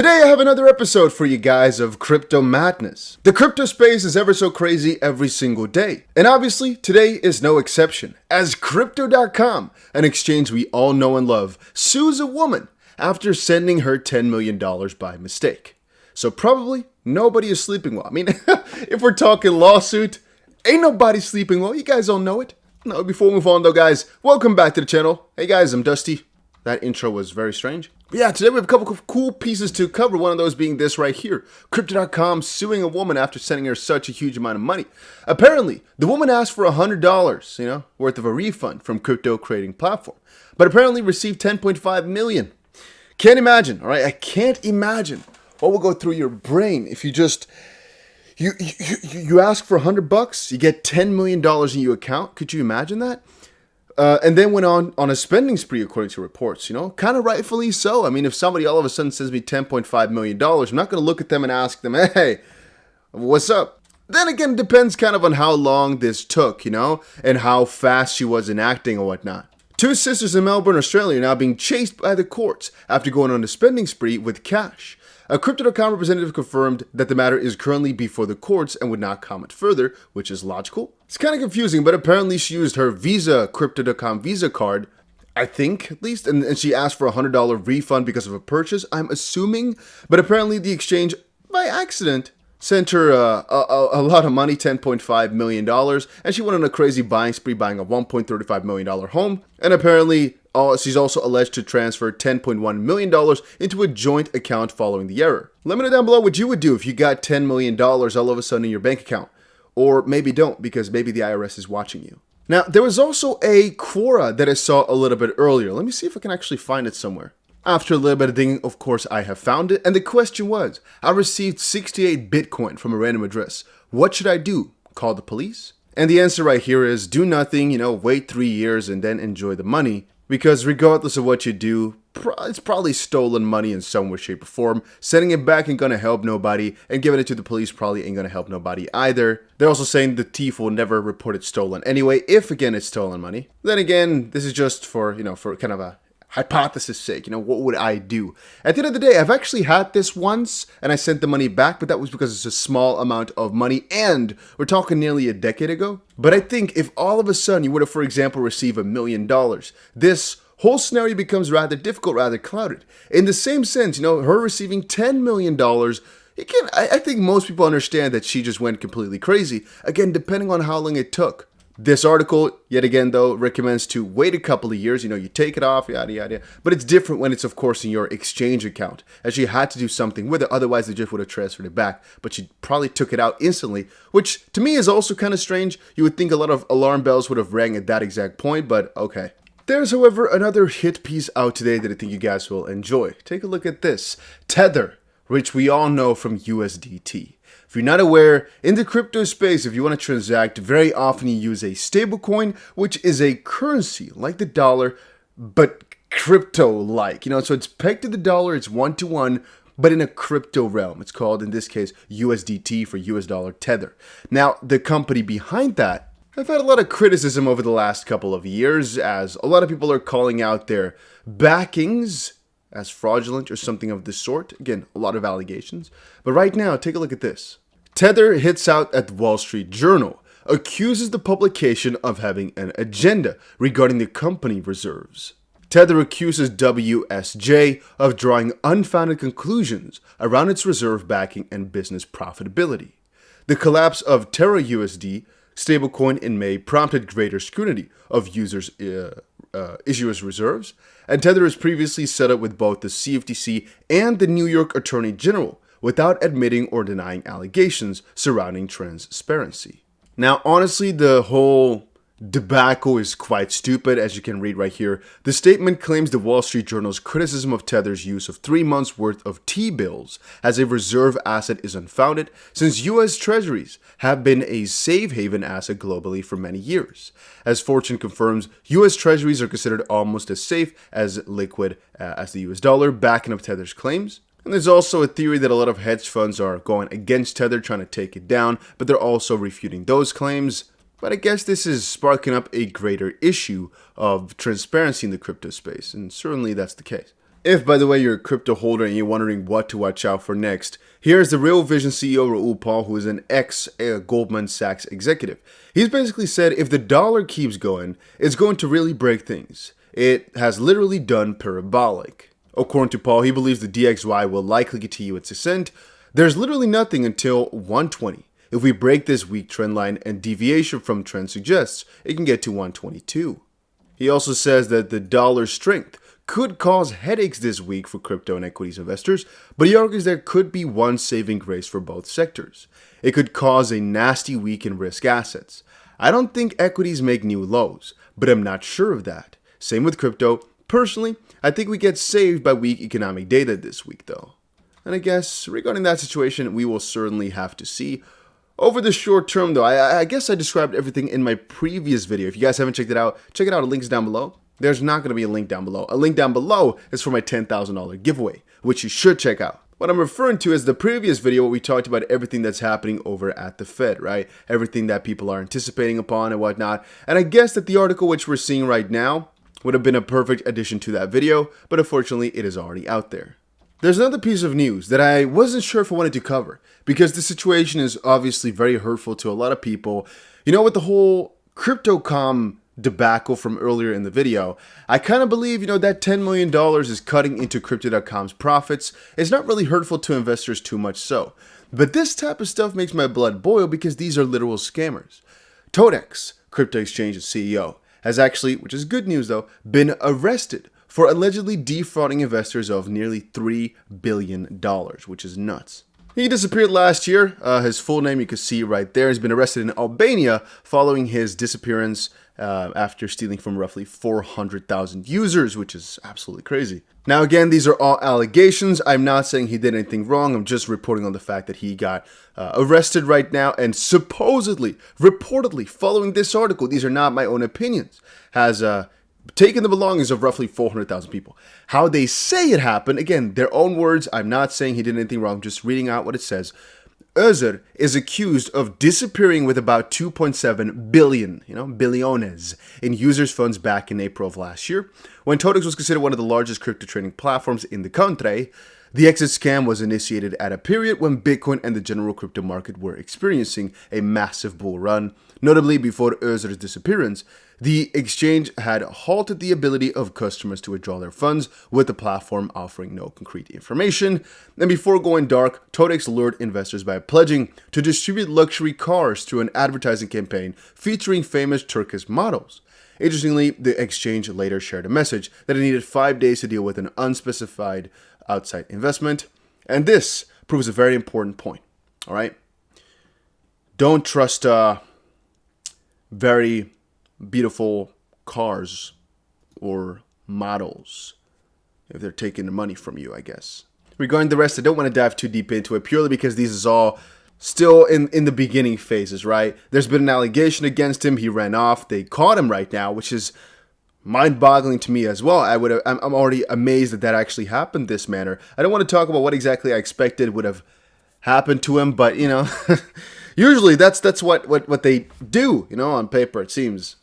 Today I have another episode for you guys of Crypto Madness. The crypto space is ever so crazy every single day. And obviously, today is no exception, as Crypto.com, an exchange we all know and love, sues a woman after sending her $10 million by mistake. So probably nobody is sleeping well. I mean, if we're talking lawsuit, ain't nobody sleeping well. You guys all know it. No, before we move on though, guys, welcome back to the channel. Hey guys, I'm Dusty. That intro was very strange. But yeah, today we have a couple of cool pieces to cover, one of those being this right here. Crypto.com suing a woman after sending her such a huge amount of money. Apparently, the woman asked for $100, worth of a refund from crypto trading platform, but apparently received 10.5 million. Can't imagine, all right? I can't imagine what will go through your brain if you just, you ask for $100, you get $10 million in your account. Could you imagine that? And then went on a spending spree, according to reports, kind of rightfully so. I mean, if somebody all of a sudden sends me $10.5 million, I'm not going to look at them and ask them, hey, what's up? Then again, it depends kind of on how long this took, and how fast she was in acting or whatnot. Two sisters in Melbourne, Australia are now being chased by the courts after going on a spending spree with cash. A Crypto.com representative confirmed that the matter is currently before the courts and would not comment further, which is logical. It's kind of confusing, but apparently she used her Visa, Crypto.com Visa card, I think at least, and she asked for a $100 refund because of a purchase, I'm assuming. But apparently the exchange, by accident, sent her a lot of money, $10.5 million, and she went on a crazy buying spree, buying a $1.35 million home, and apparently she's also alleged to transfer $10.1 million into a joint account following the error. Let me know down below what you would do if you got $10 million all of a sudden in your bank account. Or maybe don't, because maybe the IRS is watching you. Now, there was also a Quora that I saw a little bit earlier. Let me see if I can actually find it somewhere. After a little bit of digging, of course, I have found it. And the question was, I received 68 Bitcoin from a random address. What should I do? Call the police? And the answer right here is do nothing, wait 3 years and then enjoy the money. Because regardless of what you do, it's probably stolen money in some way, shape, or form. Sending it back ain't gonna help nobody, and giving it to the police probably ain't gonna help nobody either. They're also saying the thief will never report it stolen anyway, if again it's stolen money. Then again, this is just for, for kind of a hypothesis sake, what would I do? At the end of the day, I've actually had this once, and I sent the money back, but that was because it's a small amount of money, and we're talking nearly a decade ago. But I think if all of a sudden you were to, for example, receive $1 million, this whole scenario becomes rather difficult, rather clouded. In the same sense, her receiving $10 million, again, I think most people understand that she just went completely crazy, again, depending on how long it took. This article, yet again, though, recommends to wait a couple of years. You take it off, yada, yada. But it's different when it's, of course, in your exchange account, as she had to do something with it. Otherwise, they just would have transferred it back. But she probably took it out instantly, which to me is also kind of strange. You would think a lot of alarm bells would have rang at that exact point, but okay. There's, however, another hit piece out today that I think you guys will enjoy. Take a look at this. Tether, which we all know from USDT. If you're not aware, in the crypto space, if you want to transact, very often you use a stablecoin, which is a currency like the dollar, but crypto-like. So it's pegged to the dollar, it's one-to-one, but in a crypto realm. It's called, in this case, USDT for US dollar Tether. Now, the company behind that, I've had a lot of criticism over the last couple of years, as a lot of people are calling out their backings as fraudulent or something of the sort. Again, a lot of allegations. But right now, take a look at this. Tether hits out at the Wall Street Journal, accuses the publication of having an agenda regarding the company reserves. Tether accuses WSJ of drawing unfounded conclusions around its reserve backing and business profitability. The collapse of Terra USD stablecoin in May prompted greater scrutiny of issuers' reserves, and Tether has previously settled with both the CFTC and the New York Attorney General without admitting or denying allegations surrounding transparency. Now, honestly, the whole debacle is quite stupid, as you can read right here. The statement claims the Wall Street Journal's criticism of Tether's use of 3 months' worth of T-bills as a reserve asset is unfounded, since U.S. Treasuries have been a safe haven asset globally for many years. As Fortune confirms, U.S. Treasuries are considered almost as safe as liquid as the U.S. dollar, backing up Tether's claims. And there's also a theory that a lot of hedge funds are going against Tether, trying to take it down, but they're also refuting those claims. But I guess this is sparking up a greater issue of transparency in the crypto space, and certainly that's the case. If, by the way, you're a crypto holder and you're wondering what to watch out for next, here's the Real Vision CEO, Raul Paul, who is an ex-Goldman Sachs executive. He's basically said if the dollar keeps going, it's going to really break things. It has literally done parabolic. According to Paul, he believes the DXY will likely continue its ascent. There's literally nothing until 120. If we break this weak trend line and deviation from trend suggests, it can get to 122. He also says that the dollar's strength could cause headaches this week for crypto and equities investors, but he argues there could be one saving grace for both sectors. It could cause a nasty week in risk assets. I don't think equities make new lows, but I'm not sure of that. Same with crypto. Personally, I think we get saved by weak economic data this week though. And I guess regarding that situation, we will certainly have to see. Over the short term though, I guess I described everything in my previous video. If you guys haven't checked it out, check it out. The link's down below. There's not going to be a link down below. A link down below is for my $10,000 giveaway, which you should check out. What I'm referring to is the previous video where we talked about everything that's happening over at the Fed, right? Everything that people are anticipating upon and whatnot. And I guess that the article which we're seeing right now would have been a perfect addition to that video, but unfortunately it is already out there. There's another piece of news that I wasn't sure if I wanted to cover because the situation is obviously very hurtful to a lot of people. You know, with the whole CryptoCom debacle from earlier in the video, I kind of believe, that $10 million is cutting into Crypto.com's profits. It's not really hurtful to investors too much so. But this type of stuff makes my blood boil because these are literal scammers. Thodex, crypto exchange's CEO, has actually, which is good news though, been arrested for allegedly defrauding investors of nearly $3 billion, which is nuts. He disappeared last year. His full name you can see right there. He's been arrested in Albania following his disappearance after stealing from roughly 400,000 users, which is absolutely crazy. Now again, these are all allegations. I'm not saying he did anything wrong. I'm just reporting on the fact that he got arrested right now and supposedly, reportedly, following this article, these are not my own opinions, has taken the belongings of roughly 400,000 people. How they say it happened, again, their own words. I'm not saying he did anything wrong, just reading out what it says. Özer is accused of disappearing with about 2.7 billion, billones, in users' funds back in April of last year. When Thodex was considered one of the largest crypto trading platforms in the country, the exit scam was initiated at a period when Bitcoin and the general crypto market were experiencing a massive bull run. Notably, before Özer's disappearance, the exchange had halted the ability of customers to withdraw their funds, with the platform offering no concrete information. And before going dark, Thodex lured investors by pledging to distribute luxury cars through an advertising campaign featuring famous Turkish models. Interestingly, the exchange later shared a message that it needed 5 days to deal with an unspecified outside investment. And this proves a very important point, all right? Don't trust very beautiful cars or models if they're taking the money from you, I guess. Regarding the rest, I don't want to dive too deep into it purely because these is all still in the beginning phases, right? There's been an allegation against him. He ran off. They caught him right now, which is mind-boggling to me as well. I'm already amazed that actually happened this manner. I don't want to talk about what exactly I expected would have happened to him, but usually that's what they do, on paper, it seems.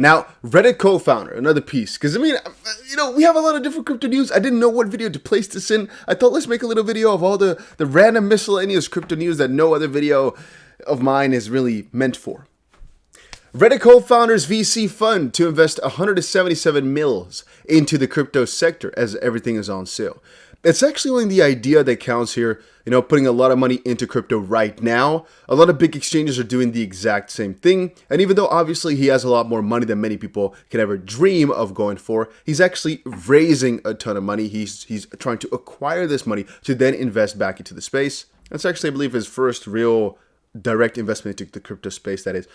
Now, Reddit co-founder, another piece, because we have a lot of different crypto news. I didn't know what video to place this in. I thought let's make a little video of all the random miscellaneous crypto news that no other video of mine is really meant for. Reddit co-founders VC fund to invest 177 mils into the crypto sector as everything is on sale. It's actually only the idea that counts here, putting a lot of money into crypto right now. A lot of big exchanges are doing the exact same thing. And even though obviously he has a lot more money than many people can ever dream of going for, he's actually raising a ton of money. He's trying to acquire this money to then invest back into the space. That's actually, I believe, his first real direct investment into the crypto space, that is.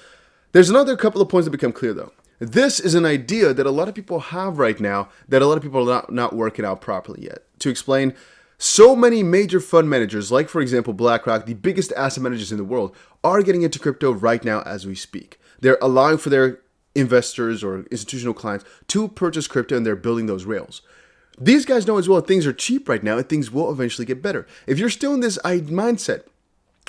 There's another couple of points that become clear though. This is an idea that a lot of people have right now that a lot of people are not working out properly yet. To explain, so many major fund managers, like for example BlackRock, the biggest asset managers in the world, are getting into crypto right now as we speak. They're allowing for their investors or institutional clients to purchase crypto, and they're building those rails. These guys know as well that things are cheap right now and things will eventually get better. If you're still in this mindset,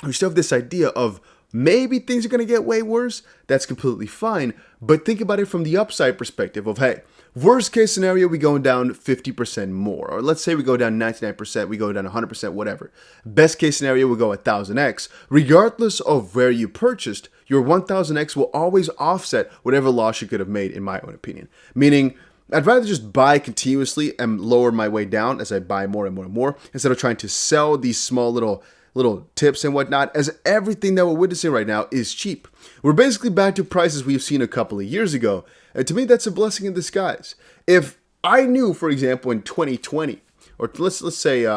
you still have this idea of maybe things are going to get way worse. That's completely fine. But think about it from the upside perspective of, hey, worst case scenario, we going down 50% more. Or let's say we go down 99%, we go down 100%, whatever. Best case scenario, we go 1000x. Regardless of where you purchased, your 1000x will always offset whatever loss you could have made, in my own opinion. Meaning, I'd rather just buy continuously and lower my way down as I buy more and more and more, instead of trying to sell these small little tips and whatnot, as everything that we're witnessing right now is cheap. We're basically back to prices we've seen a couple of years ago. And to me, that's a blessing in disguise. If I knew, for example, in 2020, or let's say, if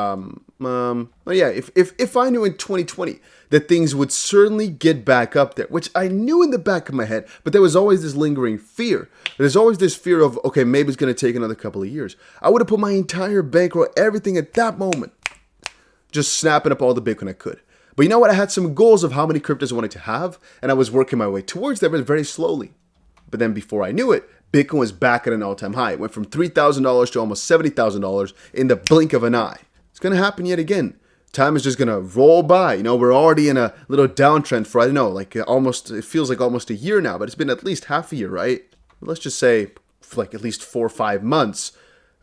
I knew in 2020 that things would certainly get back up there, which I knew in the back of my head, but there was always this lingering fear. There's always this fear of, okay, maybe it's going to take another couple of years. I would have put my entire bankroll, everything at that moment, just snapping up all the Bitcoin I could. But you know what? I had some goals of how many cryptos I wanted to have, and I was working my way towards them very slowly. But then before I knew it, Bitcoin was back at an all-time high. It went from $3,000 to almost $70,000 in the blink of an eye. It's going to happen yet again. Time is just going to roll by. You know, we're already in a little downtrend for, I don't know, like it feels like almost a year now, but it's been at least half a year, right? Let's just say for like at least 4 or 5 months.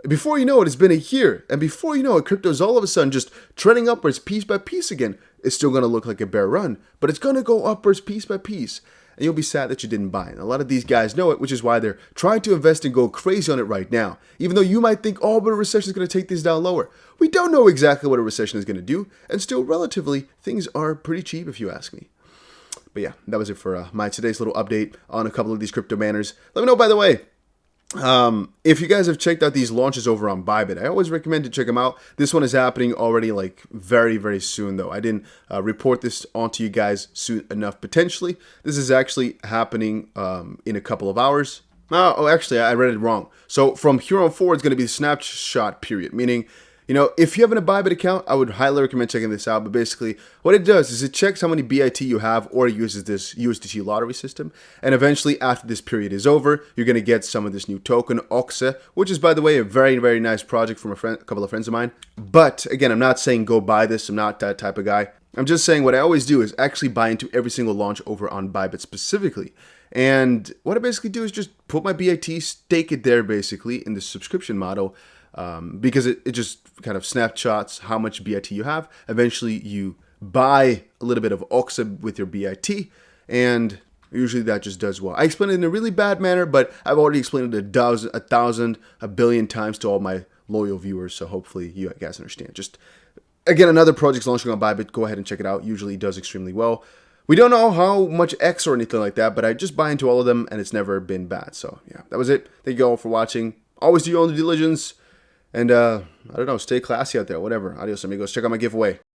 Before you know it, it's been a year. And before you know it, crypto's all of a sudden just trending upwards piece by piece again. It's still going to look like a bear run, but it's going to go upwards piece by piece. And you'll be sad that you didn't buy it. And a lot of these guys know it, which is why they're trying to invest and go crazy on it right now. Even though you might think, oh, but a recession is going to take this down lower. We don't know exactly what a recession is going to do. And still, relatively, things are pretty cheap if you ask me. But yeah, that was it for my today's little update on a couple of these crypto banners. Let me know, by the way, if you guys have checked out these launches over on Bybit. I always recommend to check them out. This one is happening already like very soon though. I didn't report this onto you guys soon enough potentially. This is actually happening in a couple of hours. Oh, actually, I read it wrong. So from here on forward, it's going to be the snapshot period, meaning, you know, if you have a Bybit account, I would highly recommend checking this out. But basically, what it does is it checks how many BIT you have, or it uses this USDT lottery system. And eventually, after this period is over, you're going to get some of this new token, Accuses, which is, by the way, a very nice project from a couple of friends of mine. But again, I'm not saying go buy this. I'm not that type of guy. I'm just saying what I always do is actually buy into every single launch over on Bybit specifically. And what I basically do is just put my BIT, stake it there basically in the subscription model. Because it just kind of snapshots how much BIT you have. Eventually, you buy a little bit of Accuses with your BIT, and usually that just does well. I explained it in a really bad manner, but I've already explained it a billion times to all my loyal viewers, so hopefully you guys understand. Just, again, another project's launching on Bybit. Go ahead and check it out. Usually it does extremely well. We don't know how much X or anything like that, but I just buy into all of them, and it's never been bad. So, yeah, that was it. Thank you all for watching. Always do your own due diligence. And, I don't know, stay classy out there, whatever. Adios, amigos. Check out my giveaway.